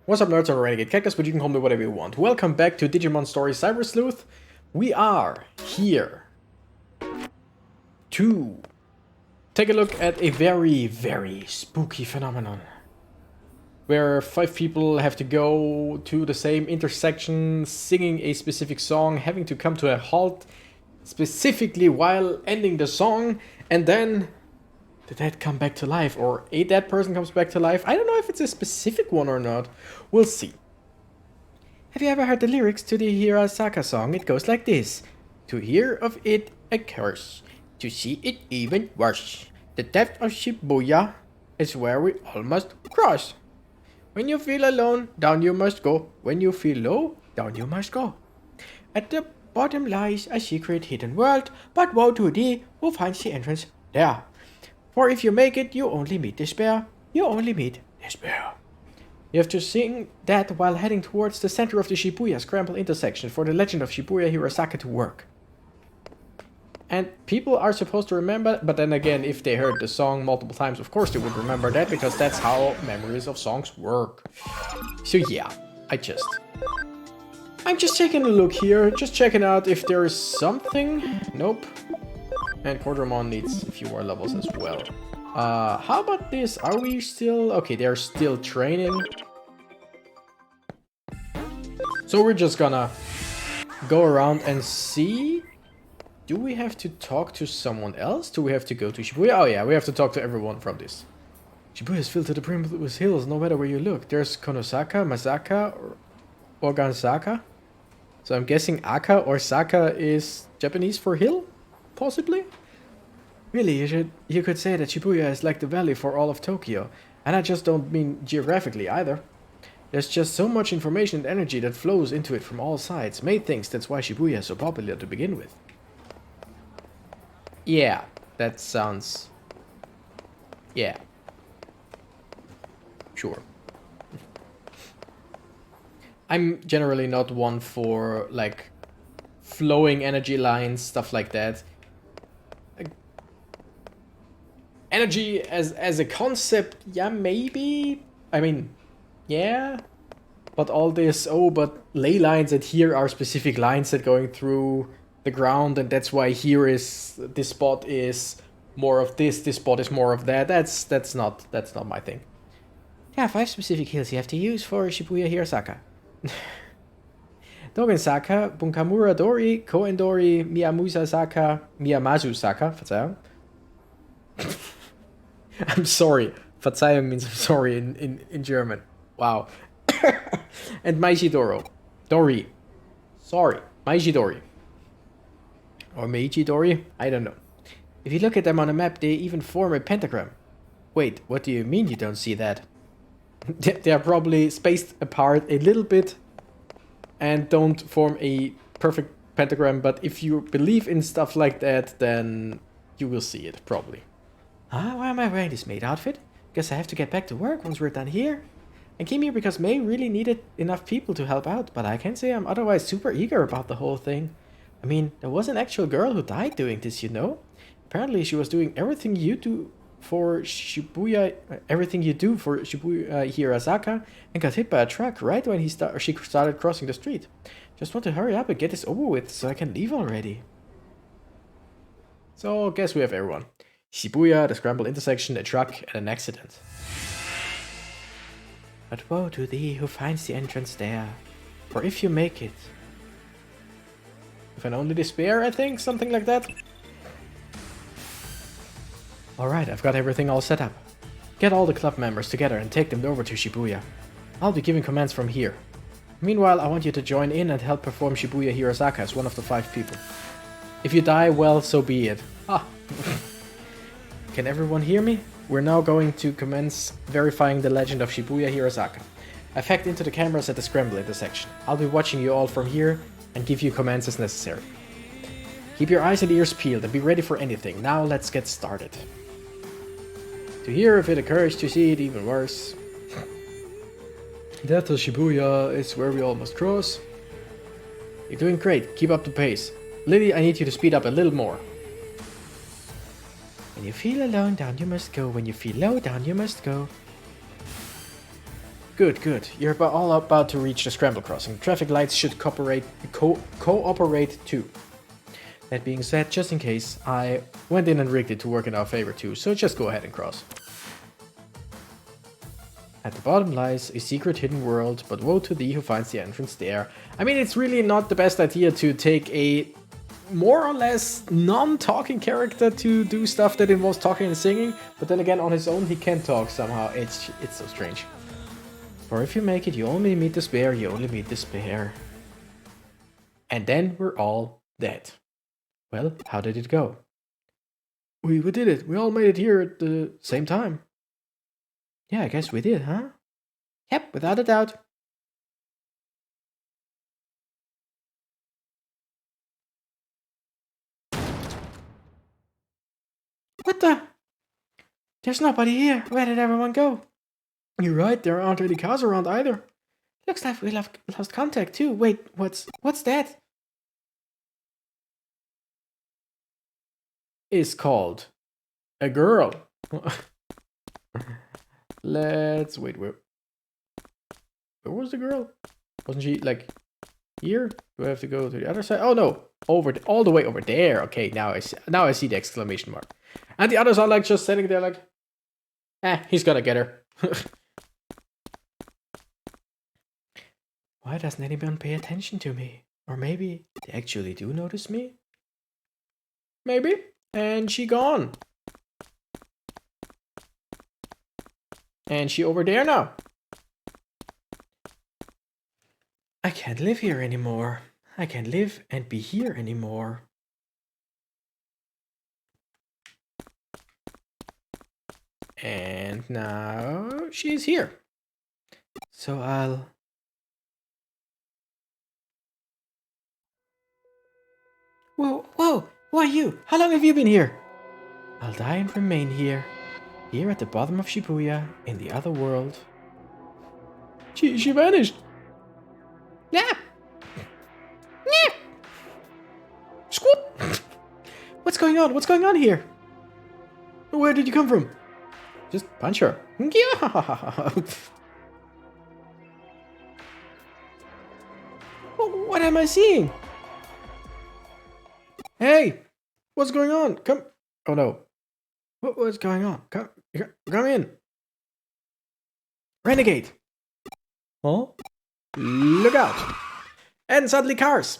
What's up, nerds? I'm Renegade Cactus, but you can call me whatever you want. Welcome back to Digimon Story Cyber Sleuth. We are here to take a look at a very, very spooky phenomenon. Where 5 people have to go to the same intersection, singing a specific song, having to come to a halt specifically while ending the song, and then the dead come back to life, or a dead person comes back to life. I don't know if it's a specific one or not. We'll see. Have you ever heard the lyrics to the Hirasaka song? It goes like this. To hear of it a curse, to see it even worse. The depth of Shibuya is where we all must cross. When you feel alone, down you must go. When you feel low, down you must go. At the bottom lies a secret hidden world, but woe to thee who finds the entrance there. For if you make it, you only meet despair. You only meet despair. You have to sing that while heading towards the center of the Shibuya Scramble intersection for the legend of Shibuya Hirasaka to work. And people are supposed to remember, but then again, if they heard the song multiple times, of course they would remember that, because that's how memories of songs work. So yeah, I'm just taking a look here, just checking out if there is something. Nope. And Quadramon needs a few more levels as well. How about this? Are we still... Okay, they're still training. So we're just gonna go around and see. Do we have to talk to someone else? Do we have to go to Shibuya? Oh yeah, we have to talk to everyone from this. Shibuya is filled to the brim with hills, no matter where you look. There's Konosaka, Masaka, or Gansaka. So I'm guessing Aka or Saka is Japanese for hill? Possibly? Really, you could say that Shibuya is like the valley for all of Tokyo. And I just don't mean geographically either. There's just so much information and energy that flows into it from all sides. May thinks that's why Shibuya is so popular to begin with. Yeah, that sounds... Yeah. Sure. I'm generally not one for, like, flowing energy lines, stuff like that. Energy as a concept, yeah, maybe. I mean, yeah. But all this, oh, but ley lines and here are specific lines that going through the ground, and that's why here is, this spot is more of this spot is more of that. That's not my thing. There are 5 specific hills you have to use for Shibuya Hirasaka. Dogensaka, Bunkamura Dori, Koen Dori, Miyamusa Saka, Miyamazu Saka, Verzeihung. I'm sorry. Verzeihung means I'm sorry in German. Wow. And Maishidoro. Dori. Sorry. Maishidori. Or Meiji-dori? I don't know. If you look at them on a map, they even form a pentagram. Wait, what do you mean you don't see that? They are probably spaced apart a little bit and don't form a perfect pentagram, but if you believe in stuff like that, then you will see it, probably. Why am I wearing this maid outfit? Guess I have to get back to work once we're done here. I came here because May really needed enough people to help out, but I can't say I'm otherwise super eager about the whole thing. I mean, there was an actual girl who died doing this, you know? Apparently she was doing everything you do for Shibuya Hirasaka, and got hit by a truck right when she started crossing the street. Just want to hurry up and get this over with so I can leave already. So, guess we have everyone. Shibuya, the scramble intersection, a truck, and an accident. But woe to thee who finds the entrance there. For if you make it... If and only despair, I think, something like that. Alright, I've got everything all set up. Get all the club members together and take them over to Shibuya. I'll be giving commands from here. Meanwhile, I want you to join in and help perform Shibuya Hirasaka as one of the 5 people. If you die, well, so be it. Ah. Can everyone hear me? We're now going to commence verifying the legend of Shibuya Hirasaka. I've hacked into the cameras at the scramble intersection. I'll be watching you all from here and give you commands as necessary. Keep your eyes and ears peeled and be ready for anything. Now let's get started. To hear if it occurs, to see it even worse. That Shibuya is where we all must cross. You're doing great. Keep up the pace. Lily, I need you to speed up a little more. When you feel alone, down you must go. When you feel low, down you must go. Good, good. You're all about to reach the scramble crossing. Traffic lights should cooperate too. That being said, just in case, I went in and rigged it to work in our favor too, so just go ahead and cross. At the bottom lies a secret hidden world, but woe to thee who finds the entrance there. I mean, it's really not the best idea to take a more or less non-talking character to do stuff that involves talking and singing, but then again, on his own, he can talk somehow. It's so strange. For if you make it, you only meet despair, you only meet despair. And then we're all dead. Well, how did it go? We did it. We all made it here at the same time. Yeah, I guess we did, huh? Yep, without a doubt. What the? There's nobody here. Where did everyone go? You're right, there aren't any cars around either. Looks like we lost contact too. Wait, what's that? Is called a girl. Let's wait. Where was the girl? Wasn't she like here? Do I have to go to the other side? Oh no, all the way over there. Okay, now I see the exclamation mark. And the others are like just sitting there like, he's gonna get her. Why doesn't anyone pay attention to me? Or maybe they actually do notice me? Maybe. And she gone. And she over there now. I can't live here anymore. I can't live and be here anymore. And now she's here. So I'll... Whoa, who are you? How long have you been here? I'll die and remain here. Here at the bottom of Shibuya, in the other world. She vanished. Yeah. Yeah. Squoop. What's going on? What's going on here? Where did you come from? Just punch her. Yeah. What am I seeing? Hey, what's going on? Come. Oh no. What's going on? Come in. Renegade. Huh? Look out. And suddenly cars.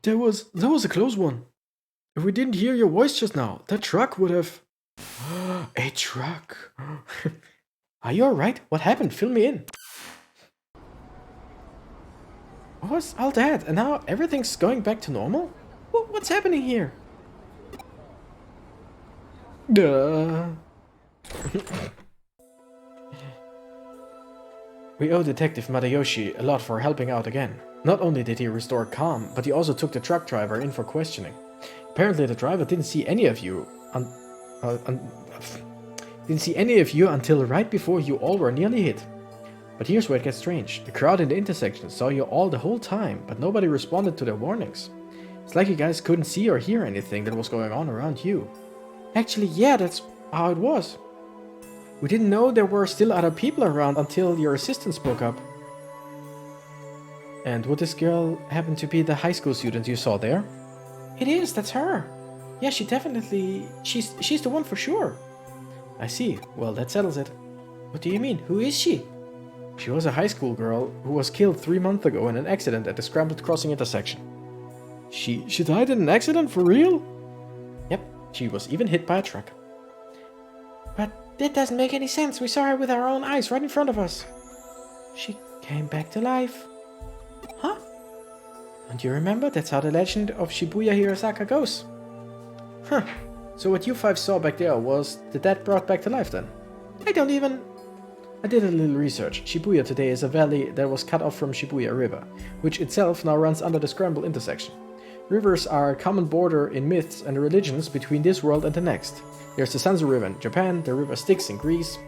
That was a close one. If we didn't hear your voice just now, that truck would have... A truck. Are you alright? What happened? Fill me in. What was all that? And now everything's going back to normal? What's happening here? Duh. We owe Detective Madayoshi a lot for helping out again. Not only did he restore calm, but he also took the truck driver in for questioning. Apparently the driver didn't see any of you until right before you all were nearly hit. But here's where it gets strange. The crowd in the intersection saw you all the whole time, but nobody responded to their warnings. It's like you guys couldn't see or hear anything that was going on around you. Actually, yeah, that's how it was. We didn't know there were still other people around until your assistant spoke up. And would this girl happen to be the high school student you saw there? It is, that's her. Yeah, she's the one for sure. I see. Well, that settles it. What do you mean? Who is she? She was a high school girl who was killed 3 months ago in an accident at the scrambled crossing intersection. She died in an accident for real? Yep, she was even hit by a truck. But that doesn't make any sense. We saw her with our own eyes right in front of us. She came back to life. Huh? Don't you remember? That's how the legend of Shibuya Hirosaka goes. Huh. So what you 5 saw back there was the dead brought back to life then? I did a little research. Shibuya today is a valley that was cut off from Shibuya River, which itself now runs under the scramble intersection. Rivers are a common border in myths and religions between this world and the next. There's the Sanzu River in Japan, the River Styx in Greece.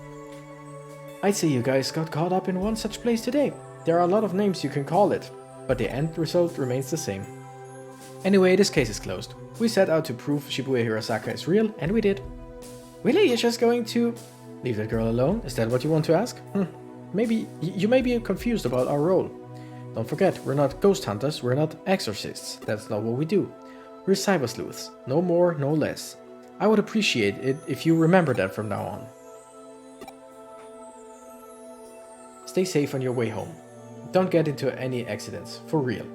I'd say you guys got caught up in one such place today. There are a lot of names you can call it, but the end result remains the same. Anyway, this case is closed. We set out to prove Shibuya Hirosaka is real, and we did. Really? You're just going to... Leave that girl alone? Is that what you want to ask? Maybe you may be confused about our role. Don't forget, we're not ghost hunters, we're not exorcists. That's not what we do. We're cyber sleuths. No more, no less. I would appreciate it if you remember that from now on. Stay safe on your way home. Don't get into any accidents, for real.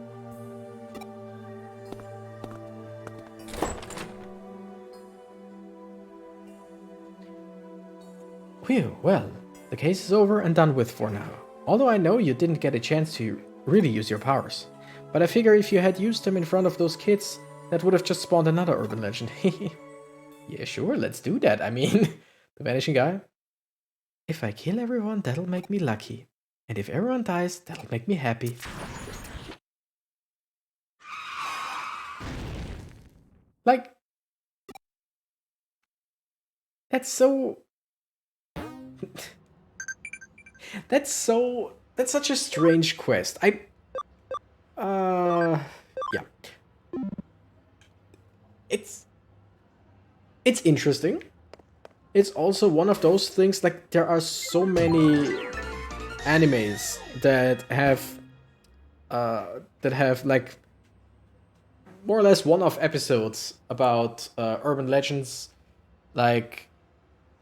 Phew, well, the case is over and done with for now. Although I know you didn't get a chance to really use your powers. But I figure if you had used them in front of those kids, that would have just spawned another urban legend. Yeah, sure, let's do that. I mean, the vanishing guy. If I kill everyone, that'll make me lucky. And if everyone dies, that'll make me happy. Like, that's so... that's such a strange quest. Yeah. It's interesting. It's also one of those things, like, there are so many animes that have like more or less one-off episodes about urban legends. Like,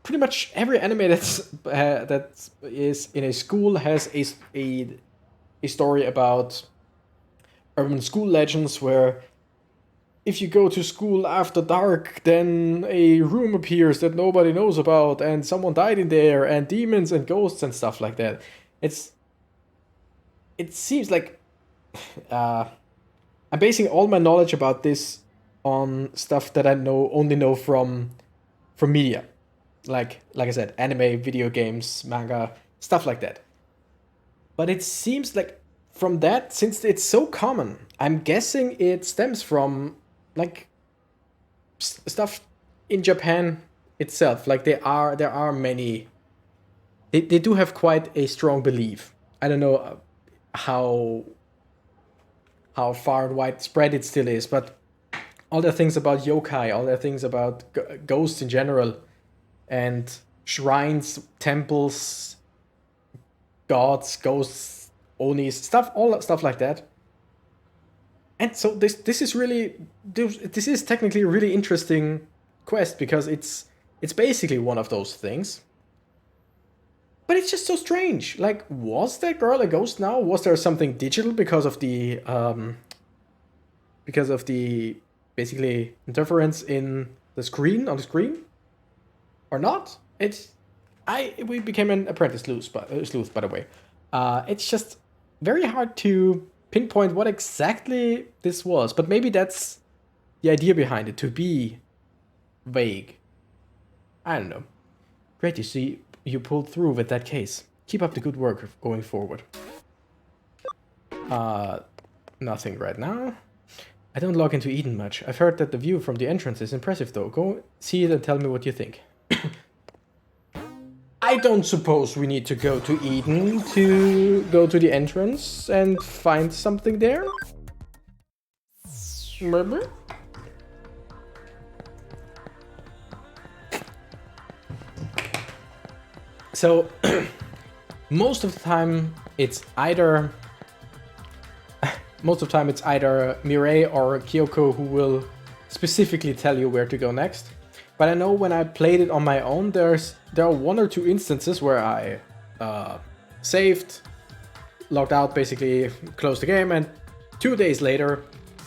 pretty much every anime that is in a school has a story about urban school legends, where if you go to school after dark, then a room appears that nobody knows about, and someone died in there, and demons and ghosts and stuff like that. It seems like I'm basing all my knowledge about this on stuff that I only know from media. Like I said, anime, video games, manga, stuff like that. But it seems like from that, since it's so common, I'm guessing it stems from like stuff in Japan itself. Like there are many. They do have quite a strong belief. I don't know how far and widespread it still is, but all the things about yokai, all the things about ghosts in general, and shrines, temples, gods, ghosts, onis, stuff, all that stuff like that. And so this is technically a really interesting quest, because it's basically one of those things. But it's just so strange. Like, was that girl a ghost now? Was there something digital because of the basically interference in the screen, on the screen? Or not? We became an apprentice sleuth, by the way. It's just very hard to pinpoint what exactly this was, but maybe that's the idea behind it, to be vague. I don't know. Great to see you pulled through with that case. Keep up the good work going forward. Nothing right now. I don't log into Eden much. I've heard that the view from the entrance is impressive though. Go see it and tell me what you think. I don't suppose we need to go to Eden to go to the entrance and find something there? Maybe? So, most of the time it's either Mireille or Kyoko who will specifically tell you where to go next. But I know when I played it on my own, there are one or two instances where I saved, logged out, basically closed the game, and 2 days later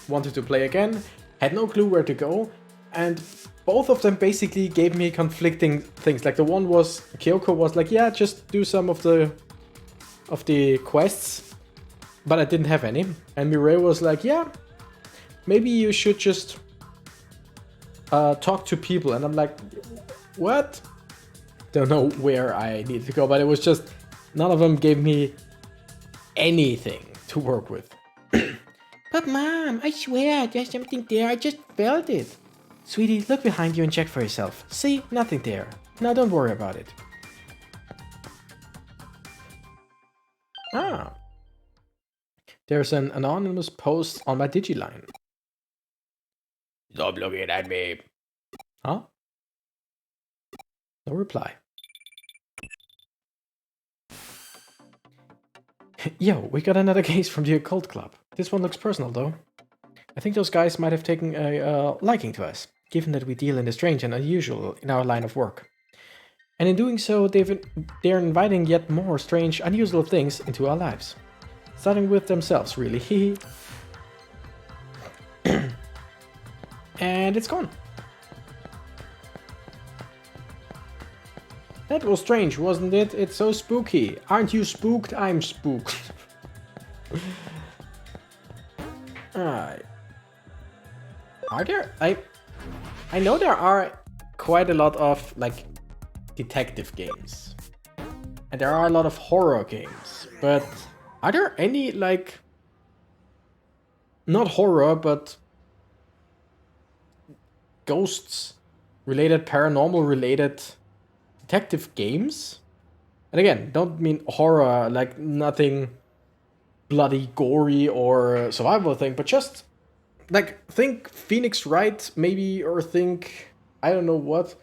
wanted to play again, had no clue where to go, and both of them basically gave me conflicting things. Like the one was, Kyoko was like, yeah, just do some of the quests, but I didn't have any. And Mireille was like, yeah, maybe you should just talk to people. And I'm like, what? Don't know where I need to go, but it was just, none of them gave me anything to work with. But Mom, I swear, there's something there, I just felt it. Sweetie, look behind you and check for yourself. See, nothing there. Now don't worry about it. Ah. There's an anonymous post on my Digiline. Stop looking at me. Huh? No reply. Yo, we got another case from the occult club. This one looks personal, though. I think those guys might have taken a liking to us, given that we deal in the strange and unusual in our line of work. And in doing so, they're inviting yet more strange, unusual things into our lives. Starting with themselves, really. And it's gone. That was strange, wasn't it? It's so spooky. Aren't you spooked? I'm spooked. Alright. Are there... I know there are quite a lot of, like, detective games. And there are a lot of horror games. But are there any, like... Not horror, but... ghosts related, paranormal related... detective games? And again, don't mean horror, like nothing bloody, gory or survival thing, but just like think Phoenix Wright maybe, or think I don't know what,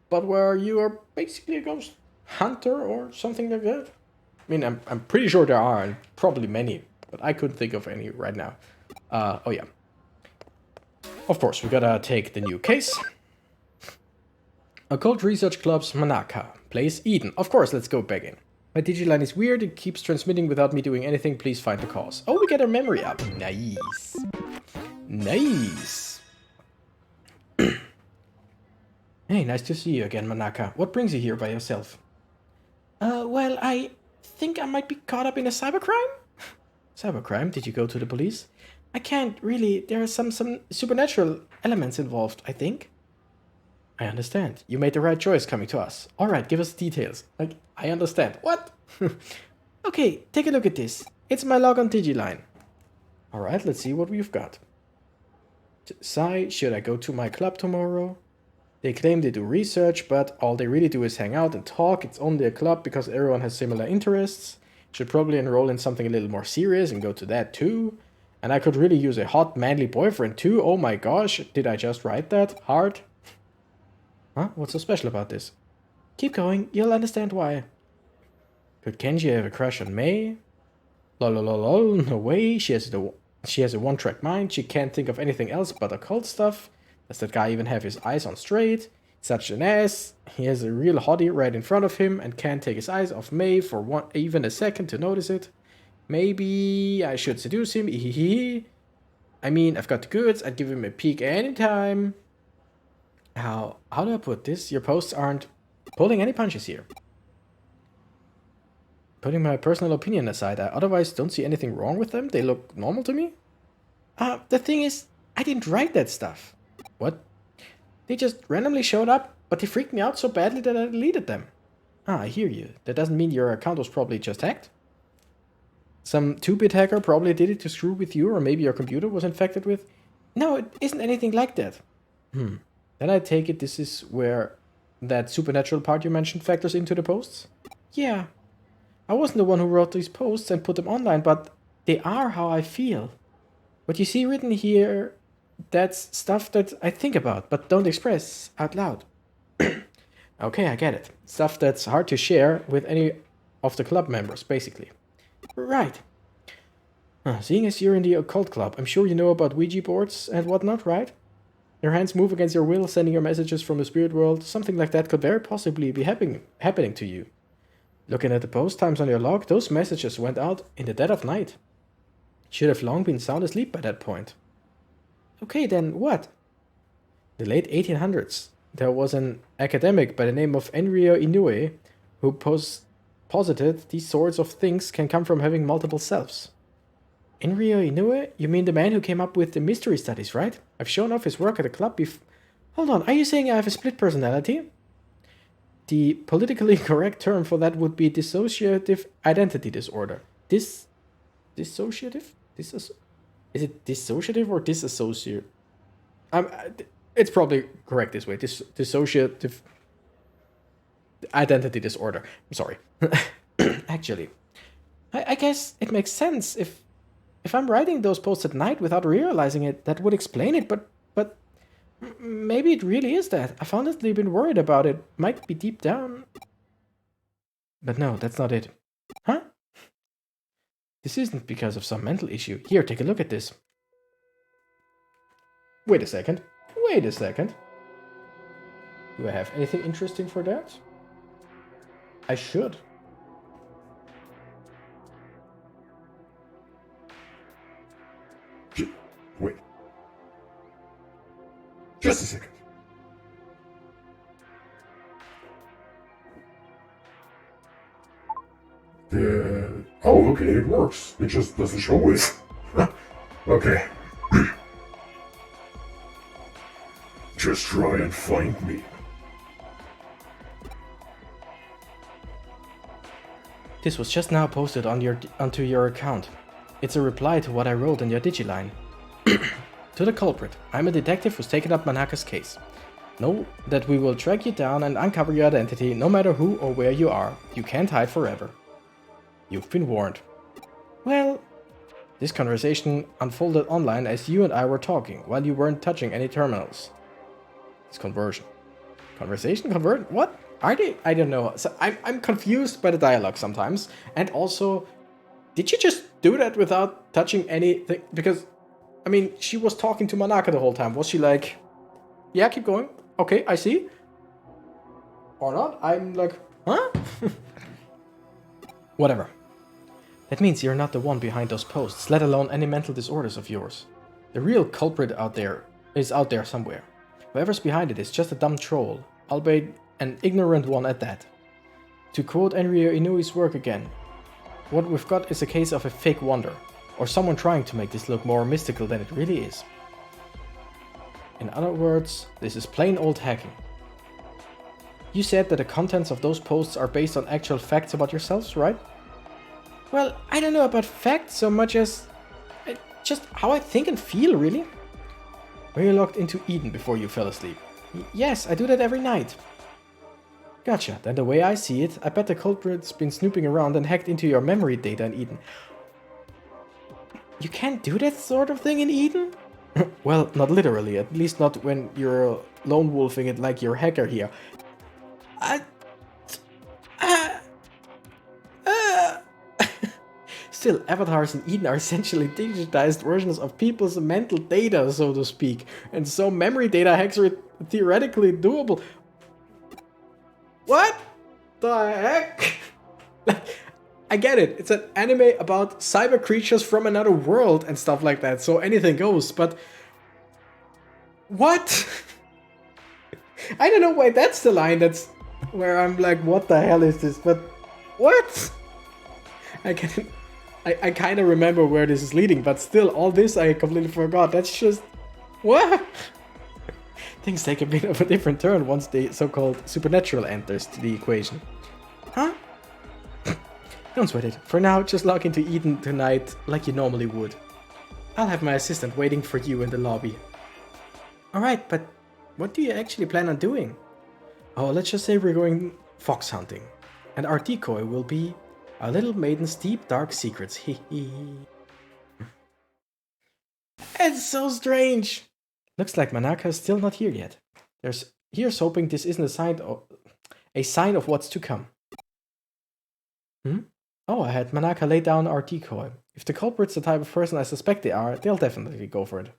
but where you are basically a ghost hunter or something like that. I mean, I'm pretty sure there are, and probably many, but I couldn't think of any right now. Oh yeah. Of course, we gotta take the new case. Occult Research Club's Manaka. Place Eden. Of course, let's go back in. My Digiline is weird, it keeps transmitting without me doing anything, please find the cause. Oh, we get our memory up. Nice. Nice. Hey, nice to see you again, Manaka. What brings you here by yourself? Well, I think I might be caught up in a cybercrime? Cybercrime? Did you go to the police? I can't, really. There are some supernatural elements involved, I think. I understand. You made the right choice coming to us. Alright, give us details. Like, I understand. What? Okay, take a look at this. It's my log on Digiline. Alright, let's see what we've got. Sai, should I go to my club tomorrow? They claim they do research, but all they really do is hang out and talk. It's only a club because everyone has similar interests. Should probably enroll in something a little more serious and go to that too. And I could really use a hot, manly boyfriend too. Oh my gosh, did I just write that? Hard? Huh? What's so special about this? Keep going, you'll understand why. Could Kenji have a crush on Mei? Lol, no way. She has a one-track mind. She can't think of anything else but occult stuff. Does that guy even have his eyes on straight? Such an ass. He has a real hottie right in front of him and can't take his eyes off Mei for even a second to notice it. Maybe I should seduce him. I mean, I've got the goods. I'd give him a peek anytime. How do I put this? Your posts aren't pulling any punches here. Putting my personal opinion aside, I otherwise don't see anything wrong with them. They look normal to me. The thing is, I didn't write that stuff. What? They just randomly showed up, but they freaked me out so badly that I deleted them. I hear you. That doesn't mean your account was probably just hacked? Some 2-bit hacker probably did it to screw with you, or maybe your computer was infected with... No, it isn't anything like that. Then I take it this is where that supernatural part you mentioned factors into the posts? Yeah. I wasn't the one who wrote these posts and put them online, but they are how I feel. What you see written here, that's stuff that I think about, but don't express out loud. Okay, I get it. Stuff that's hard to share with any of the club members, basically. Right. Seeing as you're in the occult club, I'm sure you know about Ouija boards and whatnot, right? Your hands move against your will, sending your messages from the spirit world. Something like that could very possibly be happening to you. Looking at the post times on your log, those messages went out in the dead of night. Should have long been sound asleep by that point. Okay, then what? The late 1800s, there was an academic by the name of Enryo Inoue who posited these sorts of things can come from having multiple selves. Enryo Inoue? You mean the man who came up with the mystery studies, right? I've shown off his work at the club Hold on, are you saying I have a split personality? The politically correct term for that would be dissociative identity disorder. Dissociative? Is it dissociative or disassociative? It's probably correct this way. Dissociative identity disorder. I'm sorry. Actually, I guess it makes sense if I'm writing those posts at night without realizing it, that would explain it, but maybe it really is that. I've honestly been worried about it. Might be deep down. But no, that's not it. Huh? This isn't because of some mental issue. Here, take a look at this. Wait a second. Wait a second. Do I have anything interesting for that? I should. Wait. Just a second. Oh, okay, it works. It just doesn't show it. Okay. Just try and find me. This was just now posted onto your account. It's a reply to what I wrote in your Digiline. To the culprit. I'm a detective who's taken up Manaka's case. Know that we will track you down and uncover your identity no matter who or where you are. You can't hide forever. You've been warned. Well, this conversation unfolded online as you and I were talking while you weren't touching any terminals. It's conversion. Conversation? Convert? What? Are they? I don't know. So I'm confused by the dialogue sometimes. And also, did you just do that without touching anything? Because, I mean, she was talking to Manaka the whole time. Was she like, yeah, keep going. Okay, I see. Or not? I'm like, huh? Whatever. That means you're not the one behind those posts, let alone any mental disorders of yours. The real culprit is out there somewhere. Whoever's behind it is just a dumb troll, albeit an ignorant one at that. To quote Enryo Inui's work again, what we've got is a case of a fake wonder, or someone trying to make this look more mystical than it really is. In other words, this is plain old hacking. You said that the contents of those posts are based on actual facts about yourselves, right? Well, I don't know about facts so much as just how I think and feel, really. Were you logged into Eden before you fell asleep? Yes, I do that every night. Gotcha, then the way I see it, I bet the culprit's been snooping around and hacked into your memory data in Eden. You can't do that sort of thing in Eden? Well, not literally, at least not when you're lone wolfing it like your hacker here. Still, avatars in Eden are essentially digitized versions of people's mental data, so to speak, and so memory data hacks are theoretically doable. What the heck? I get it, it's an anime about cyber creatures from another world and stuff like that, so anything goes, but... What? I don't know why that's the line that's where I'm like, what the hell is this, but... What? I kind of remember where this is leading, but still, all this I completely forgot. That's just... What? Things take a bit of a different turn once the so-called supernatural enters to the equation. Huh? Don't sweat it. For now, just log into Eden tonight like you normally would. I'll have my assistant waiting for you in the lobby. Alright, but what do you actually plan on doing? Oh, let's just say we're going fox hunting. And our decoy will be our little maiden's deep dark secrets. Hehe. It's so strange. Looks like Manaka is still not here yet. Here's hoping this isn't a sign of what's to come. Oh, I had Manaka lay down our decoy. If the culprit's the type of person I suspect they are, they'll definitely go for it.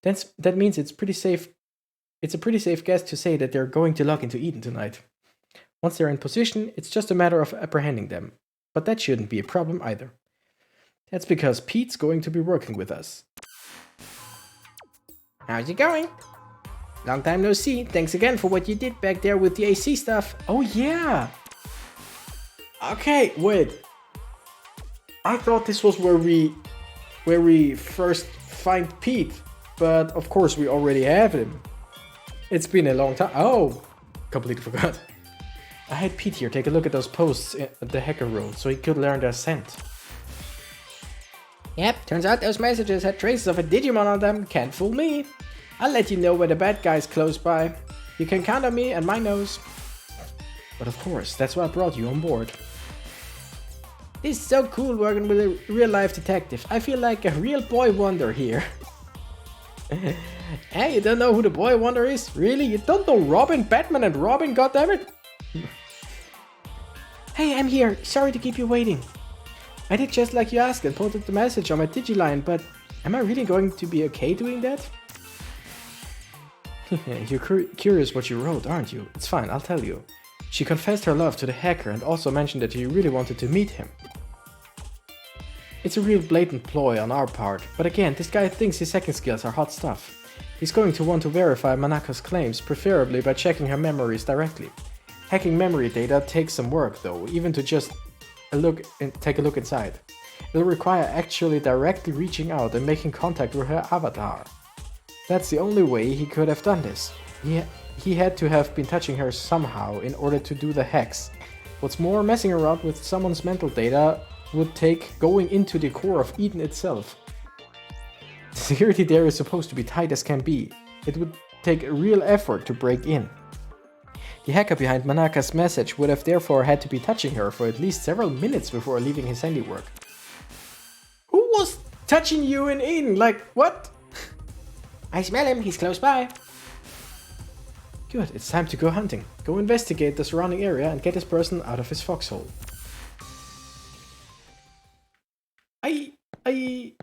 That means it's pretty safe. It's a pretty safe guess to say that they're going to log into Eden tonight. Once they're in position, it's just a matter of apprehending them. But that shouldn't be a problem either. That's because Pete's going to be working with us. How's it going? Long time no see. Thanks again for what you did back there with the AC stuff. Oh yeah! Okay, wait. I thought this was where we first find Pete. But of course we already have him. It's been a long time. Oh! Completely forgot. I had Pete here take a look at those posts the hacker wrote so he could learn their scent. Yep, turns out those messages had traces of a Digimon on them. Can't fool me. I'll let you know when the bad guy's close by. You can count on me and my nose. But of course, that's why I brought you on board. This is so cool working with a real-life detective. I feel like a real boy wonder here. Hey, you don't know who the boy wonder is? Really? You don't know Robin, Batman and Robin, goddammit? Hey, I'm here. Sorry to keep you waiting. I did just like you asked and posted the message on my Digiline, but am I really going to be okay doing that? You're curious what you wrote, aren't you? It's fine, I'll tell you. She confessed her love to the hacker and also mentioned that you really wanted to meet him. It's a real blatant ploy on our part, but again, this guy thinks his hacking skills are hot stuff. He's going to want to verify Manaka's claims, preferably by checking her memories directly. Hacking memory data takes some work though, even to just take a look inside. It'll require actually directly reaching out and making contact with her avatar. That's the only way he could have done this. He had to have been touching her somehow in order to do the hacks. What's more, messing around with someone's mental data would take going into the core of Eden itself. The security there is supposed to be tight as can be. It would take a real effort to break in. The hacker behind Manaka's message would have therefore had to be touching her for at least several minutes before leaving his handiwork. Who was touching you in Eden? Like, what? I smell him, he's close by. Good, it's time to go hunting. Go investigate the surrounding area and get this person out of his foxhole. I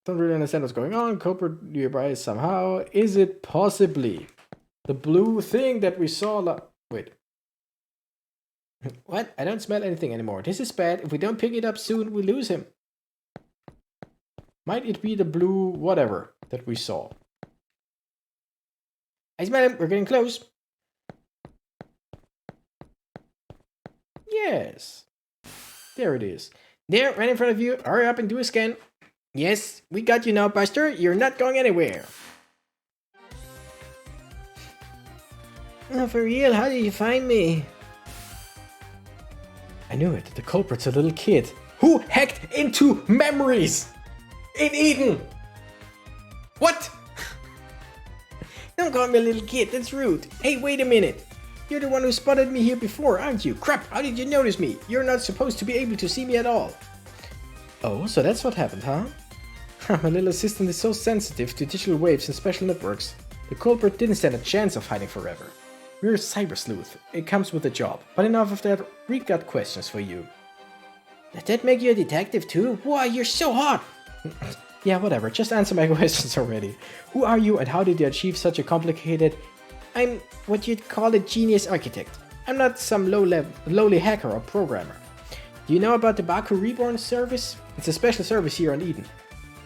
don't really understand what's going on. Culprit nearby somehow. Is it possibly the blue thing that we saw wait. What? I don't smell anything anymore. This is bad. If we don't pick it up soon, we lose him. Might it be the blue whatever that we saw? I smell him. We're getting close. Yes. There it is. There, right in front of you. Hurry up and do a scan. Yes, we got you now, Buster. You're not going anywhere. Oh, for real? How did you find me? I knew it. The culprit's a little kid who hacked into memories in Eden. What? Don't call me a little kid. That's rude. Hey, wait a minute. You're the one who spotted me here before, aren't you? Crap, how did you notice me? You're not supposed to be able to see me at all. Oh, so that's what happened, huh? My little assistant is so sensitive to digital waves and special networks. The culprit didn't stand a chance of hiding forever. We're a cyber sleuth. It comes with the job. But enough of that, we got questions for you. Does that make you a detective too? Why, you're so hot! Yeah, whatever, just answer my questions already. Who are you and how did you achieve such a complicated... I'm what you'd call a genius architect. I'm not some lowly hacker or programmer. Do you know about the Baku Reborn service? It's a special service here on Eden.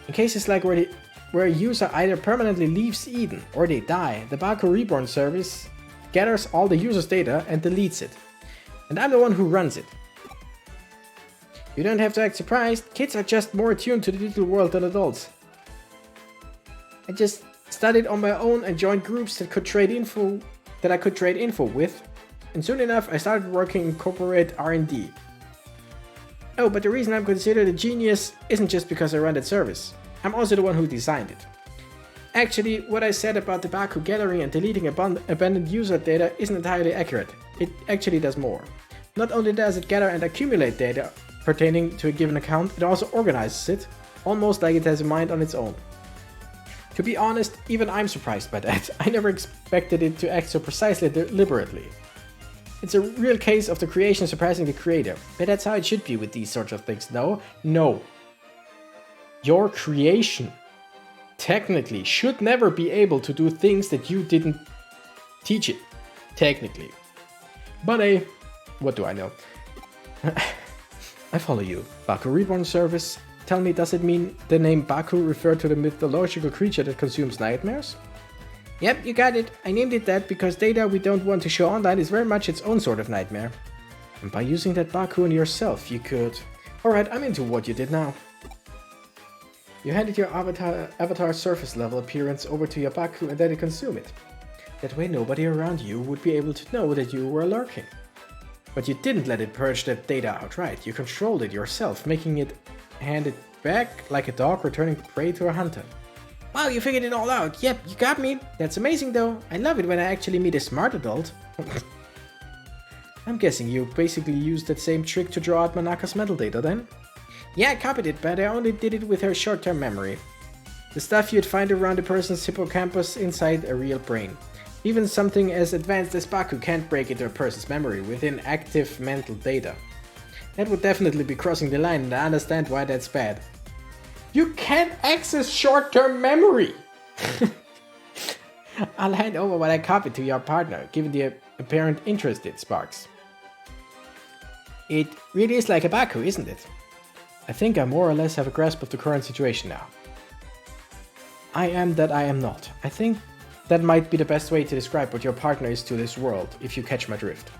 In cases like where a user either permanently leaves Eden or they die, the Baku Reborn service gathers all the user's data and deletes it. And I'm the one who runs it. You don't have to act surprised, kids are just more attuned to the digital world than adults. I just studied on my own and joined groups that I could trade info with, and soon enough I started working in corporate R&D. Oh, but the reason I'm considered a genius isn't just because I run that service. I'm also the one who designed it. Actually, what I said about the Baku gathering and deleting abandoned user data isn't entirely accurate. It actually does more. Not only does it gather and accumulate data pertaining to a given account, it also organizes it, almost like it has a mind on its own. To be honest, even I'm surprised by that. I never expected it to act so precisely deliberately. It's a real case of the creation surpassing the creator, but that's how it should be with these sorts of things, no? No. Your creation technically should never be able to do things that you didn't teach it, technically. But what do I know? I follow you. Baku Reborn service. Tell me, does it mean the name Baku referred to the mythological creature that consumes nightmares? Yep, you got it. I named it that because data we don't want to show online is very much its own sort of nightmare. And by using that Baku on yourself, you could... Alright, I'm into what you did now. You handed your avatar surface level appearance over to your Baku and let it consume it. That way nobody around you would be able to know that you were lurking. But you didn't let it purge that data outright. You controlled it yourself, making it hand it back like a dog returning prey to a hunter. Wow, you figured it all out. Yep, you got me. That's amazing though. I love it when I actually meet a smart adult. I'm guessing you basically used that same trick to draw out Manaka's mental data then? Yeah, I copied it, but I only did it with her short-term memory. The stuff you'd find around a person's hippocampus inside a real brain. Even something as advanced as Baku can't break into a person's memory within active mental data. That would definitely be crossing the line, and I understand why that's bad. You can't access short-term memory! I'll hand over what I copied to your partner, given the apparent interest it sparks. It really is like a Baku, isn't it? I think I more or less have a grasp of the current situation now. I am that I am not. I think that might be the best way to describe what your partner is to this world, if you catch my drift.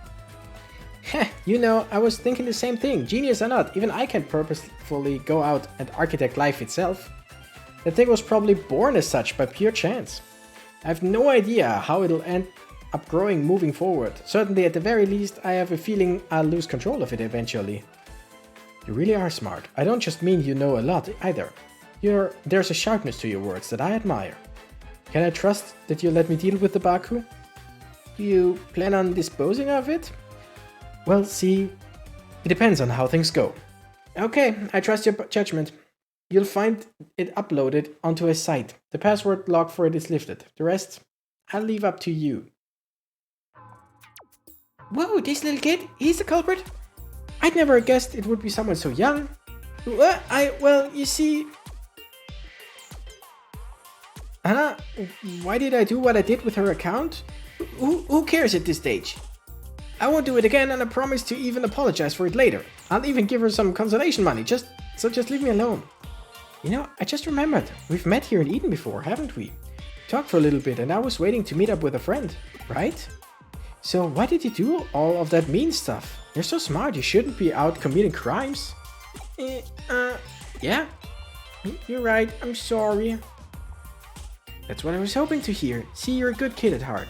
Heh, you know, I was thinking the same thing. Genius or not, even I can't purposefully go out and architect life itself. That thing was probably born as such by pure chance. I have no idea how it'll end up growing moving forward. Certainly, at the very least, I have a feeling I'll lose control of it eventually. You really are smart. I don't just mean you know a lot either. There's a sharpness to your words that I admire. Can I trust that you'll let me deal with the Baku? Do you plan on disposing of it? Well, see, it depends on how things go. Okay, I trust your judgment. You'll find it uploaded onto a site. The password log for it is lifted. The rest, I'll leave up to you. Whoa, this little kid, he's the culprit? I'd never guessed it would be someone so young. Well, you see... Anna, why did I do what I did with her account? Who cares at this stage? I won't do it again, and I promise to even apologize for it later. I'll even give her some consolation money, just leave me alone. You know, I just remembered, we've met here in Eden before, haven't we? Talked for a little bit, and I was waiting to meet up with a friend, right? So why did you do all of that mean stuff? You're so smart, you shouldn't be out committing crimes. Yeah? You're right, I'm sorry. That's what I was hoping to hear. See, you're a good kid at heart.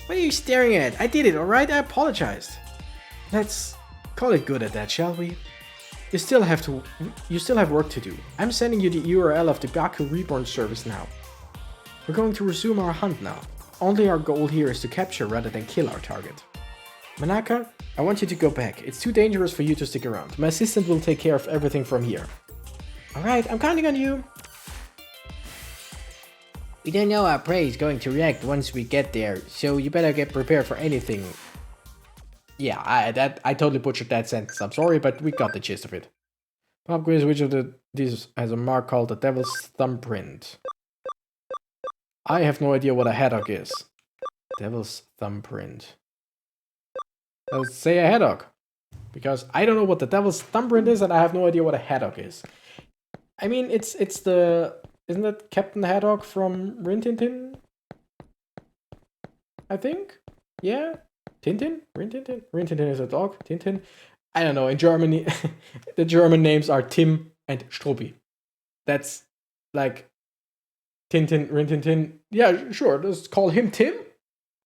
What are you staring at? I did it, alright? I apologized. Let's call it good at that, shall we? You still have work to do. I'm sending you the URL of the Baku Reborn service now. We're going to resume our hunt now. Only our goal here is to capture rather than kill our target. Manaka, I want you to go back. It's too dangerous for you to stick around. My assistant will take care of everything from here. Alright, I'm counting on you. We don't know how prey is going to react once we get there, so you better get prepared for anything. Yeah, I totally butchered that sentence. I'm sorry, but we got the gist of it. Pop quiz, which of these has a mark called the Devil's Thumbprint? I have no idea what a haddock is. Devil's Thumbprint. Let's say a haddock. Because I don't know what the Devil's Thumbprint is, and I have no idea what a haddock is. I mean, it's the... Isn't that Captain Haddock from Rin Tin Tin? I think? Yeah? Tintin? Rin Tin Tin? Rin Tin Tin is a dog? Tintin? I don't know. In Germany, the German names are Tim and Struppi. That's like Tintin, Rin Tin Tin. Yeah, sure. Let's call him Tim,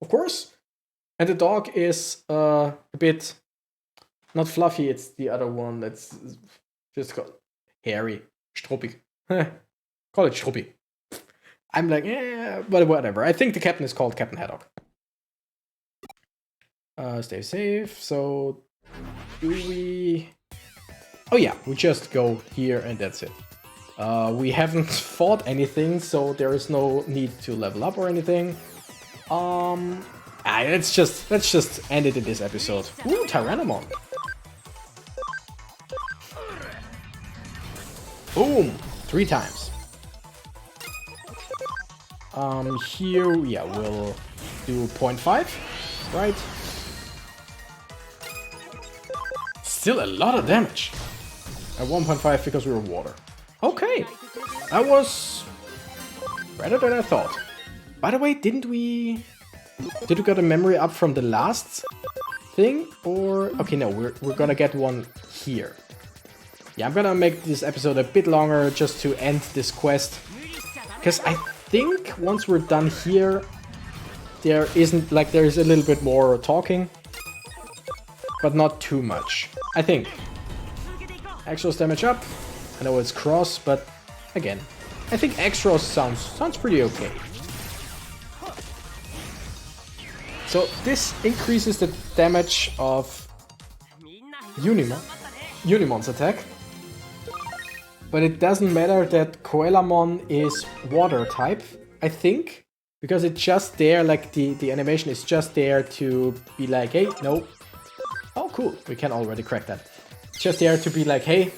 of course. And the dog is a bit not fluffy. It's the other one that's just called hairy. Struppi. Call it Struppi. I'm like, but whatever. I think the captain is called Captain Haddock. Stay safe. So, do we... Oh yeah, we just go here and that's it. We haven't fought anything, so there is no need to level up or anything. Let's just end it in this episode. Ooh, Tyrannomon. Boom! 3 times. Here, yeah, we'll do 0.5, right? Still a lot of damage. At 1.5 because we were water. Okay, that was better than I thought. By the way, did we get a memory up from the last thing? Or, okay, no, we're gonna get one here. Yeah, I'm gonna make this episode a bit longer just to end this quest. Because I think once we're done here, there is a little bit more talking. But not too much. I think. Exos damage up. I know it's cross, but again, I think Extros sounds pretty okay. So this increases the damage of Unimon's attack. But it doesn't matter that Coelamon is water type, I think. Because it's just there, like the animation is just there to be like, hey, no. Oh, cool. cool. We can already crack that. Just there to be like, hey,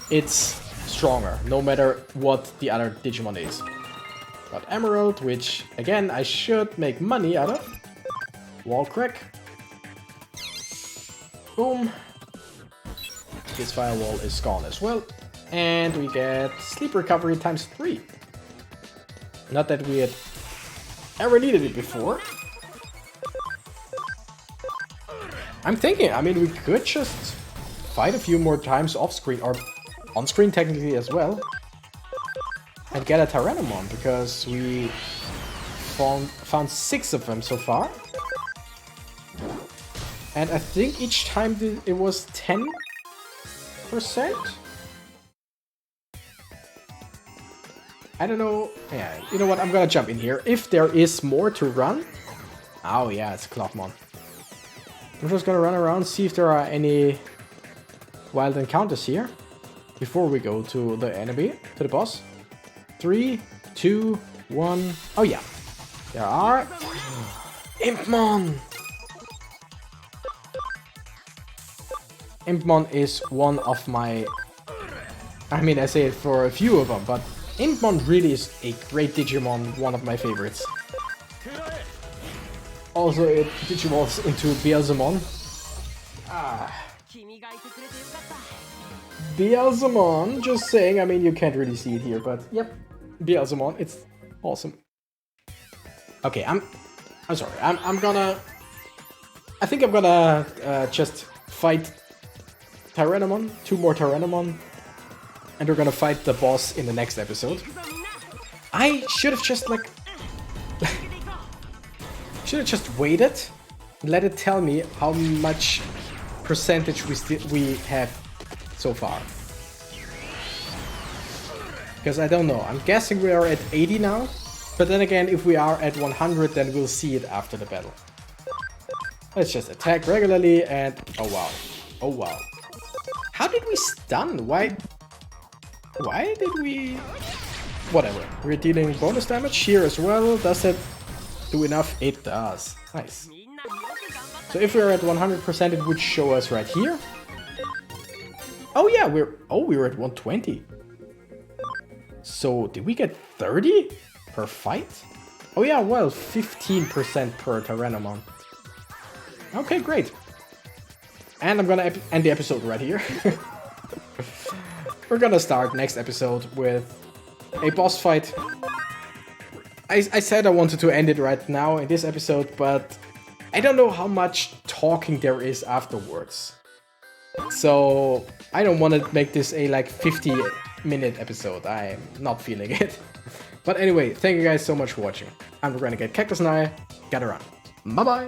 it's stronger, no matter what the other Digimon is. Got Emerald, which, again, I should make money out of. Wall crack. Boom. This firewall is gone as well. And we get sleep recovery times 3. Not that we had ever needed it before. I'm thinking, I mean, we could just fight a few more times off-screen, or on-screen technically as well, and get a Tyrannomon, because we found 6 of them so far. And I think each time it was 10%? I don't know. Yeah, you know what? I'm gonna jump in here. If there is more to run... Oh yeah, it's Clockmon. I'm just gonna run around, see if there are any wild encounters here before we go to the enemy, to the boss. 3, 2, 1... Oh yeah. There are... Impmon! Impmon is one of my... I mean, I say it for a few of them, but Impmon really is a great Digimon, one of my favorites. Also, it Digivolves into Beelzemon. Beelzemon, just saying, I mean, you can't really see it here, but yep, Beelzemon, it's awesome. Okay, I'm sorry, I'm gonna... I think I'm gonna just fight Tyrannomon, 2 more Tyrannomon, and we're gonna fight the boss in the next episode. I should have just like... should have just waited and let it tell me how much percentage we have so far. Because I don't know, I'm guessing we are at 80 now, but then again, if we are at 100, then we'll see it after the battle. Let's just attack regularly and... Oh wow. Oh wow. How did we stun? Why did we... Whatever. We're dealing bonus damage here as well. Does that do enough? It does. Nice. So if we're at 100%, it would show us right here. Oh yeah, we were at 120. So did we get 30 per fight? Oh yeah, well, 15% per Tyrannomon. Okay, great. And I'm gonna end the episode right here. We're gonna start next episode with a boss fight. I said I wanted to end it right now in this episode, but I don't know how much talking there is afterwards. So I don't want to make this a like 50-minute episode. I'm not feeling it. But anyway, thank you guys so much for watching. I'm gonna get Cactus and I gotta run. Bye bye!